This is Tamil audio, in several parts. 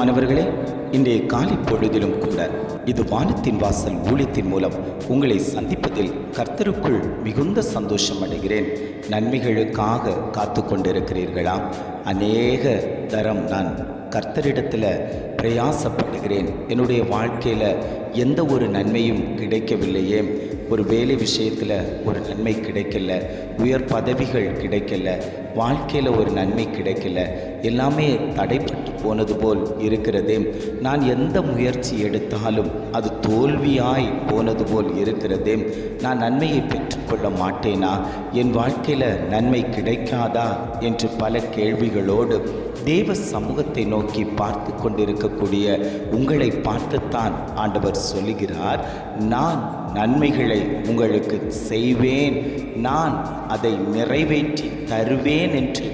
பிரியமானவர்களே, இன்றைய காலை பொழுதிலும் கூட இது வானத்தின் வாசல் ஊழியத்தின் மூலம் உங்களை சந்திப்பதில் கர்த்தருக்குள் மிகுந்த சந்தோஷம் அடைகிறேன். நன்மைகளுக்காக காத்து கொண்டிருக்கிறீர்களா? அநேக தரம் நான் கர்த்தரிடத்தில் பிரயாசப்படுகிறேன், என்னுடைய வாழ்க்கையில் எந்த ஒரு நன்மையும் கிடைக்கவில்லையே, ஒரு வேலை விஷயத்தில் ஒரு நன்மை கிடைக்கல, உயர் பதவிகள் கிடைக்கல, வாழ்க்கையில் ஒரு நன்மை கிடைக்கல, எல்லாமே தடைப்பட்டு போனது போல் இருக்கிறதே, நான் எந்த முயற்சி எடுத்தாலும் அது தோல்வியாய் போனது போல் இருக்கிறதே, நான் நன்மையை பெற்றுக்கொள்ள மாட்டேனா, என் வாழ்க்கையில் நன்மை கிடைக்காதா என்று பல கேள்விகளோடு தேவ சமூகத்தை நோக்கி பார்த்து கொண்டிருக்கக்கூடிய உங்களை பார்த்துத்தான் ஆண்டவர் சொல்லுகிறார், நான் நன்மைகளை உங்களுக்கு செய்வேன், நான் அதை நிறைவேற்றி தருவேன் என்று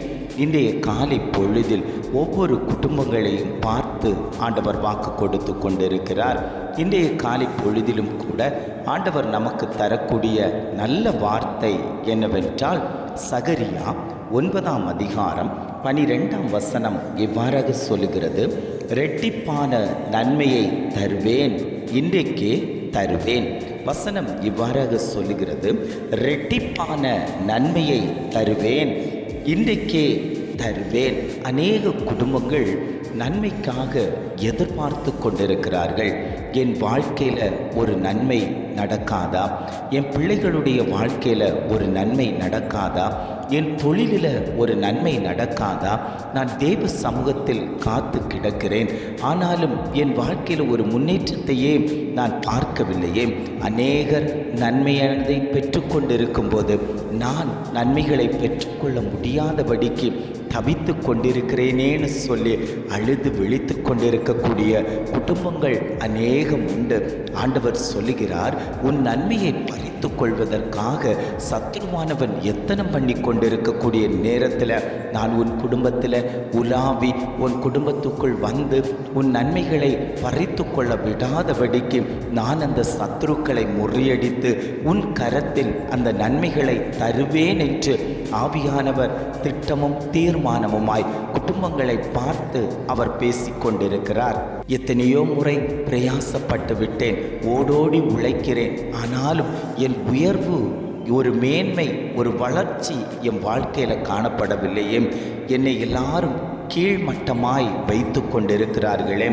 இன்றைய காலை பொழுதில் ஒவ்வொரு குடும்பங்களையும் பார்த்து ஆண்டவர் வாக்கு கொடுத்து கொண்டிருக்கிறார். இன்றைய காலை பொழுதிலும் கூட ஆண்டவர் நமக்கு தரக்கூடிய நல்ல வார்த்தை என்னவென்றால், சகரியா 9ஆம் அதிகாரம் 12ஆம் வசனம் இவ்வாறாக சொல்லுகிறது, இரட்டிப்பான நன்மையை தருவேன், இன்றைக்கே தருவேன். வசனம் இவ்வாறாக சொல்லுகிறது, இரட்டிப்பான நன்மையை தருவேன், இன்றைக்கே தருவேன். அநேக குடும்பங்கள் நன்மைக்காக எதிர்பார்த்து கொண்டிருக்கிறார்கள். என் வாழ்க்கையில் ஒரு நன்மை நடக்காதா, என் பிள்ளைகளுடைய வாழ்க்கையில் ஒரு நன்மை நடக்காதா, என் தொழிலில் ஒரு நன்மை நடக்காதா, நான் தேவ சமூகத்தில் காத்து கிடக்கிறேன், ஆனாலும் என் வாழ்க்கையில் ஒரு முன்னேற்றத்தையே நான் பார்க்கவில்லையே, அநேகர் நன்மையானதை பெற்றுக்கொண்டிருக்கும் போது நான் நன்மைகளை பெற்றுக்கொள்ள முடியாதபடிக்கு தவித்து கொண்டிருக்கிறேனேன்னு சொல்லி அழுது விழித்து கொண்டிருக்கக்கூடிய குடும்பங்கள் அநேகம் உண்டு. ஆண்டவர் சொல்லுகிறார், உன் நன்மையை பறித்து கொள்வதற்காக சத்துருவானவன் எத்தனை பண்ணி கொண்டிருக்கக்கூடிய நேரத்தில் நான் உன் குடும்பத்தில் உலாவி உன் குடும்பத்துக்குள் வந்து உன் நன்மைகளை பறித்து கொள்ள விடாதபடிக்கு நான் அந்த சத்துருக்களை முறியடித்து உன் கரத்தில் அந்த நன்மைகளை தருவேன் என்று ஆவியானவர் திட்டமும் தீர்மானமுமாய் குடும்பங்களை பார்த்து அவர் பேசிக்கொண்டிருக்கிறார். எத்தனையோ முறை பிரயாசப்பட்டு விட்டேன், ஓடோடி உழைக்கிறேன், ஆனாலும் என் உயர்வு, ஒரு மேன்மை, ஒரு வளர்ச்சி என் வாழ்க்கையில் காணப்படவில்லையே, என்னை எல்லாரும் கீழ்மட்டமாய் வைத்து கொண்டிருக்கிறார்களே,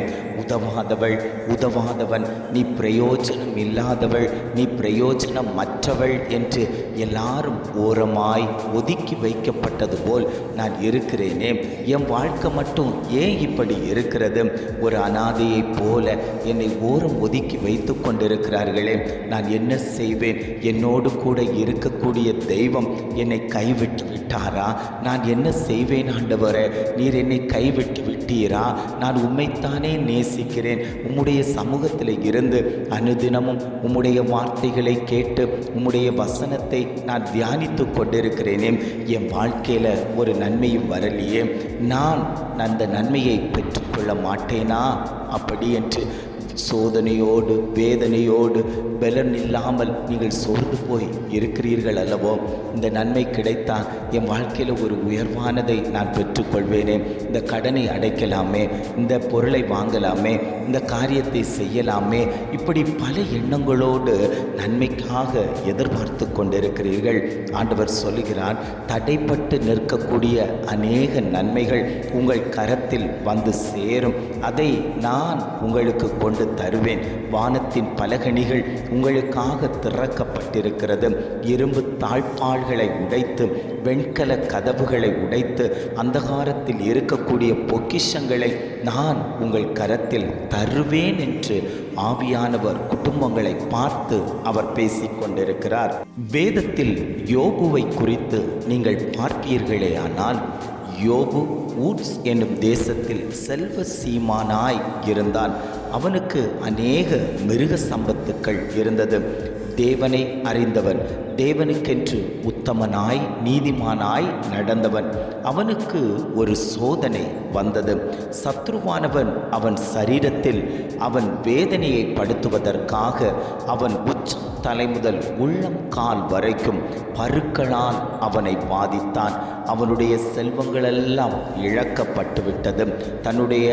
உதவாதவன், நீ பிரயோஜனம் இல்லாதவள், நீ பிரயோஜனம் மற்றவள் என்று எல்லாரும் ஓரமாய் ஒதுக்கி வைக்கப்பட்டது போல் நான் இருக்கிறேனே, என் வாழ்க்கை மட்டும் ஏன் இப்படி இருக்கிறது, ஒரு அனாதையை போல என்னை ஓரம் ஒதுக்கி வைத்து கொண்டிருக்கிறார்களே, நான் என்ன செய்வேன், என்னோடு கூட இருக்கக்கூடிய தெய்வம் என்னை கைவிட்டு விட்டாரா, நான் என்ன செய்வேன் ஆண்டவரே, நீர் என்னை கைவிட்டு விட்டீரா, நான் உம்மைத்தானே நேசிக்கிறேன், உம்முடைய சமூகத்தில் இருந்து அனுதினமும் உம்முடைய வார்த்தைகளை கேட்டு உம்முடைய வசனத்தை நான் தியானித்து கொண்டிருக்கிறேனே, என் வாழ்க்கையில் ஒரு நன்மையும் வரலையே, நான் அந்த நன்மையை பெற்றுக்கொள்ள மாட்டேனா அப்படி என்று சோதனையோடு வேதனையோடு பலன் இல்லாமல் நீங்கள் சோர்ந்து போய் இருக்கிறீர்கள் அல்லவோ, இந்த நன்மை கிடைத்தால் என் வாழ்க்கையில் ஒரு உயர்வானதை நான் பெற்றுக்கொள்வேனே, இந்த கடனை அடைக்கலாமே, இந்த பொருளை வாங்கலாமே, இந்த காரியத்தை செய்யலாமே, இப்படி பல எண்ணங்களோடு நன்மைக்காக எதிர்பார்த்து கொண்டிருக்கிறீர்கள். ஆண்டவர் சொல்லுகிறார், தடைப்பட்டு நிற்கக்கூடிய அநேக நன்மைகள் உங்கள் கரத்தில் வந்து சேரும், அதை நான் உங்களுக்கு கொண்டு தருவேன். வானத்தின் பலகணிகள் உங்களுக்காக திறக்கப்பட்டிருக்கிறது. இரும்பு தாழ்பாள்களை உடைத்து வெண்கல கதவுகளை உடைத்து அந்தகாரத்தில் இருக்கக்கூடிய பொக்கிஷங்களை நான் உங்கள் கரத்தில் தருவேன் என்று ஆவியானவர் குடும்பங்களை பார்த்து அவர் பேசிக்கொண்டிருக்கிறார். வேதத்தில் யோபுவை குறித்து நீங்கள் பார்ப்பீர்களே ஆனால், யோபு ஊட்ஸ் என்னும் தேசத்தில் செல்வ சீமானாய் இருந்தான். அவனுக்கு அநேக மிருக சம்பத்துக்கள் இருந்தது. தேவனை அறிந்தவன், தேவனுக்கென்று உத்தமனாய் நீதிமானாய் நடந்தவன். அவனுக்கு ஒரு சோதனை வந்தது. சத்ருவானவன் அவன் சரீரத்தில் அவன் வேதனையை படுத்துவதற்காக அவன் உச்சம் தலை முதல் உள்ளம் கால் வரைக்கும் பருக்களால் அவனை பாதித்தான். அவனுடைய செல்வங்களெல்லாம் இழக்கப்பட்டு விட்டது. தன்னுடைய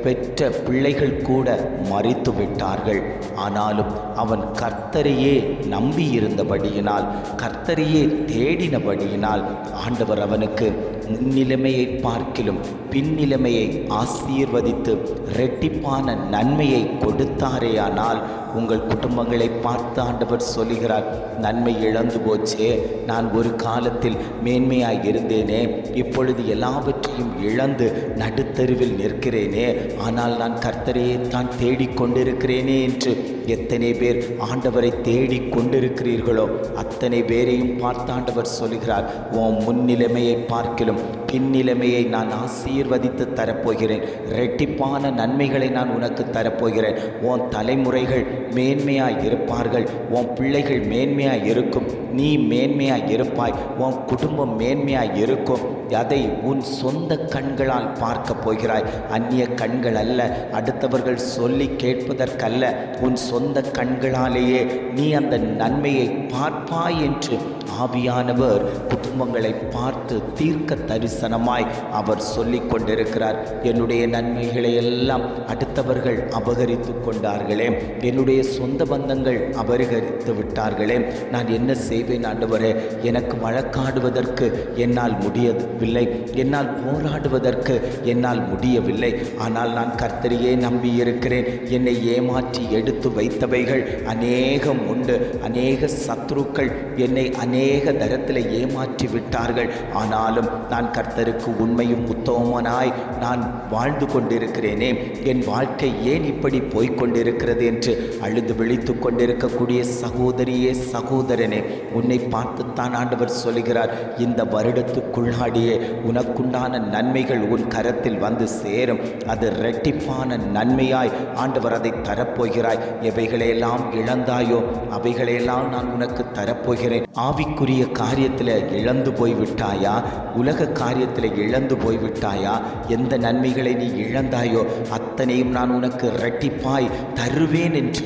பெற்ற பிள்ளைகள் கூட மரித்து விட்டார்கள். ஆனாலும் அவன் கர்த்தரையே நம்பியிருந்தபடியினால், கர்த்தரையே தேடினபடியினால் ஆண்டவர் அவனுக்கு முன்னிலைமையை பார்க்கிலும் பின்னிலைமையை ஆசீர்வதித்து இரட்டிப்பான நன்மையை கொடுத்தாரேயானால், உங்கள் குடும்பங்களை பார்த்து ஆண்டவர் சொல்லுகிறார், நன்மை இழந்து போச்சே, நான் ஒரு காலத்தில் மேன்மையாய் இருந்தேனே, இப்பொழுது எல்லாவற்றையும் இழந்து நடுத்தருவில் நிற்கிறேனே, ஆனால் நான் கர்த்தரையே தான் தேடிக்கொண்டிருக்கிறேனே என்று எத்தனை பேர் ஆண்டவரை தேடி கொண்டிருக்கிறீர்களோ அத்தனை பேரையும் பார்த்து ஆண்டவர் சொல்கிறார், உன் முன்னிலைமையை பார்க்கிலும் பின்னிலைமையை நான் ஆசீர்வதித்து தரப்போகிறேன். இரட்டிப்பான நன்மைகளை நான் உனக்கு தரப்போகிறேன். உன் தலைமுறைகள் மேன்மையாய் இருப்பார்கள். உன் பிள்ளைகள் மேன்மையாய் இருக்கும். நீ மேன்மையாய் இருப்பாய். உன் குடும்பம் மேன்மையாய் இருக்கும். அதை உன் சொந்த கண்களால் பார்க்க போகிறாய். அந்நிய கண்கள் அல்ல, அடுத்தவர்கள் சொல்லி கேட்பதற்கல்ல, உன் சொந்த கண்களாலேயே நீ அந்த நன்மையை பார்ப்பாய் என்று ஆவியானவர் குடும்பங்களை பார்த்து தீர்க்க தரிசனமாய் அவர் சொல்லி கொண்டிருக்கிறார். என்னுடைய நன்மைகளை எல்லாம் அடுத்தவர்கள் அபகரித்து கொண்டார்களே, என்னுடைய சொந்த பந்தங்கள் அபகரித்து விட்டார்களே, நான் என்ன செய்வேன் ஆண்டவரே? எனக்கு வழக்காடுவதற்கு என்னால் முடியவில்லை, என்னால் போராடுவதற்கு என்னால் முடியவில்லை. ஆனால் நான் கர்த்தரையே நம்பியிருக்கிறேன். என்னை ஏமாற்றி எடுத்து வைத்தவைகள் அநேகம் உண்டு. அநேக சத்துருக்கள் என்னை அநேக தரத்தில் ஏமாற்றி விட்டார்கள். ஆனாலும் நான் கர்த்தருக்கு உண்மையும் உத்தமனாய் நான் வாழ்ந்து கொண்டிருக்கிறேனே, என் வாழ்க்கை ஏன் இப்படி போய்கொண்டிருக்கிறது என்று அழுது விழித்து கொண்டிருக்கக்கூடிய சகோதரியே, சகோதரனே, உன்னை பார்த்துத்தான் ஆண்டவர் சொல்கிறார், இந்த வருடத்துக்குள்ளாடியே உனக்குண்டான நன்மைகள் உன் கரத்தில் வந்து சேரும். அது இரட்டிப்பான நன்மையாய் ஆண்டவர் அதை தரப்போகிறாய். எவைகளையெல்லாம் இழந்தாயோ அவைகளையெல்லாம் நான் உனக்கு தரப்போகிறேன். ஆவிக்குரிய காரியத்தில் இழந்து போய்விட்டாயா? உலக காரியத்தில் இழந்து போய்விட்டாயா? எந்த நன்மைகளை நீ இழந்தாயோ அத்தனையும் நான் உனக்கு இரட்டிப்பாய் தருவேன் என்று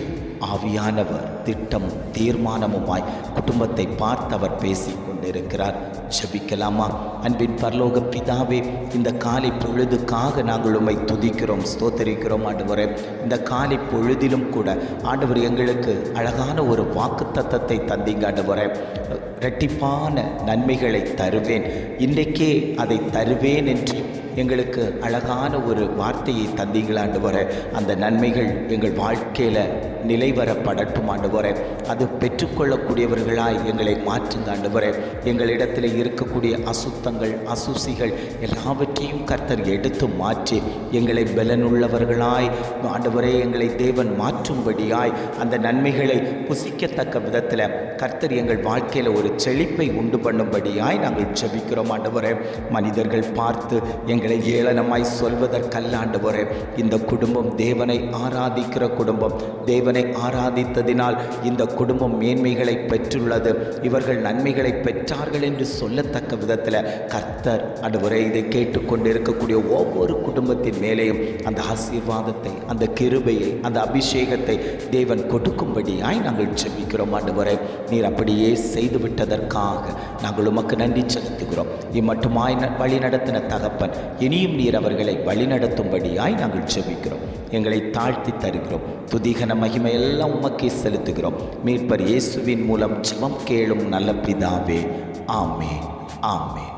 ஆவியானவர் திட்டமும் தீர்மானமுமாய் குடும்பத்தை பார்த்து அவர் பேசிக் கொண்டிருக்கிறார். ஜெபிக்கலாமா? அன்பின் பரலோக பிதாவே, இந்த காலை பொழுதுக்காக நாங்கள் உம்மை துதிக்கிறோம், ஸ்தோத்தரிக்கிறோம் ஆண்டவரே. இந்த காலை பொழுதிலும் கூட ஆண்டவர் எங்களுக்கு அழகான ஒரு வாக்குத்தத்தத்தை தந்தீங்க ஆண்டவரே. இரட்டிப்பான நன்மைகளை தருவேன், இன்றைக்கே அதை தருவேன் என்று எங்களுக்கு அழகான ஒரு வார்த்தையை தந்தீங்களா ஆண்டவரே. அந்த நன்மைகள் எங்கள் வாழ்க்கையில் நிலைவரப்படட்டும் ஆண்டவரே. அது பெற்றுக்கொள்ளக்கூடியவர்களாய் எங்களை மாற்றுங்க ஆண்டவரே. எங்களிடத்தில் இருக்கக்கூடிய அசுத்தங்கள், அசுசிகள் எல்லாவற்றையும் கர்த்தர் எடுத்து மாற்றி எங்களை பலனுள்ளவர்களாய் ஆண்டவரே எங்களை தேவன் மாற்றும்படியாய் அந்த நன்மைகளை புசிக்கத்தக்க விதத்தில் கர்த்தர் எங்கள் வாழ்க்கையில் ஒரு செழிப்பை உண்டு பண்ணும்படியாய் நாங்கள் ஜெபிக்கிறோம் ஆண்டவரே. மனிதர்கள் பார்த்து எங்களை ஏளனமாய் சொல்வதற்கல்ல ஆண்டவரே. இந்த குடும்பம் தேவனை ஆராதிக்கிற குடும்பம். தேவனை ஆராதித்ததினால் இந்த குடும்பம் மேன்மைகளை பெற்றுள்ளது. இவர்கள் நன்மைகளை பெற்றார்கள் என்று சொல்லத்தக்க விதத்தில் கர்த்தர் ஆண்டவரே இதை கேட்டுக்கொண்டிருக்கக்கூடிய ஒவ்வொரு குடும்பத்தின் மேலேயும் அந்த ஆசீர்வாதத்தை, அந்த கிருபையை, அந்த அபிஷேகத்தை தேவன் கொடுக்கும்படியாய் நாங்கள் ஜெபிக்கிறோம் ஆண்டவரே. நீர் அப்படியே செய்துவிட்டதற்காக நாங்கள் உமக்கு நன்றி செலுத்துகிறோம். இம்மட்டுமாய் வழி நடத்தின தகப்பன், இனியும் நீர் அவர்களை வழிநடத்தும்படியாய் நாங்கள் ஜெபிக்கிறோம். எங்களை தாழ்த்தி தருகிறோம். துதிகன மகிமை எல்லாம் உமக்கே செலுத்துகிறோம். மீட்பர் இயேசுவின் மூலம் ஜெபம் கேளும் நல்ல பிதாவே. ஆமென், ஆமென்.